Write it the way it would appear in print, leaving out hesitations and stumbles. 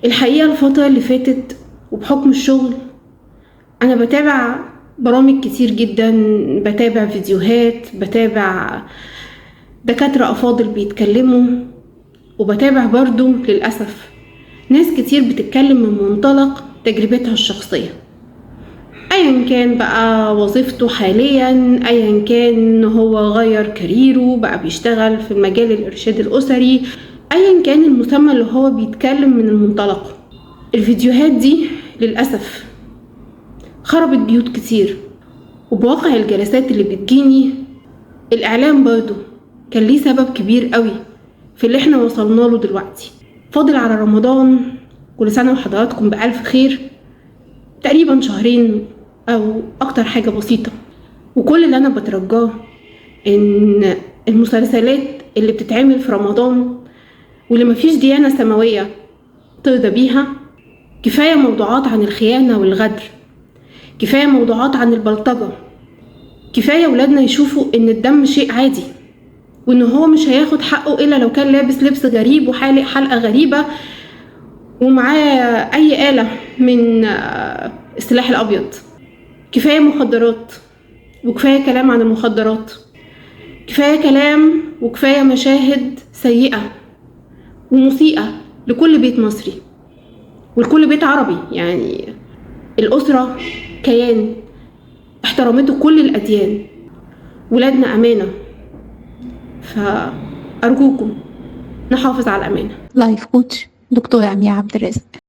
الحقيقة الفترة اللي فاتت وبحكم الشغل أنا بتابع برامج كتير جدا، بتابع فيديوهات، بتابع دكاترة أفاضل بيتكلموا، وبتابع برضو للأسف ناس كتير بتتكلم من منطلق تجربتها الشخصية، أيا كان بقى وظيفته حاليا، أيا كان هو غير كاريره بقى بيشتغل في مجال الإرشاد الأسري، أيا كان المسمى اللي هو بيتكلم من المنطلق. الفيديوهات دي للأسف خربت بيوت كتير، وبواقع الجلسات اللي بتجيني الإعلام برضو كان ليه سبب كبير قوي في اللي احنا وصلنا له دلوقتي. فاضل على رمضان، كل سنة وحضراتكم بألف خير، تقريبا شهرين أو أكتر حاجة بسيطة، وكل اللي أنا بترجاه إن المسلسلات اللي بتتعمل في رمضان واللي مفيش ديانة سماوية ترضى بيها، كفاية موضوعات عن الخيانة والغدر، كفاية موضوعات عن البلطجة، كفاية ولادنا يشوفوا ان الدم شيء عادي، وان هو مش هياخد حقه الا لو كان لابس لبس غريب وحالق حلقة غريبة ومعاه اي آلة من السلاح الابيض. كفاية مخدرات وكفاية كلام عن المخدرات، كفاية كلام وكفاية مشاهد سيئة ومسيئة لكل بيت مصري ولكل بيت عربي. يعني الأسرة كيان احترمته كل الأديان، ولادنا أمانة، فأرجوكم نحافظ على الأمانة. لايف كوتش دكتورة أميرة عبد الرازق.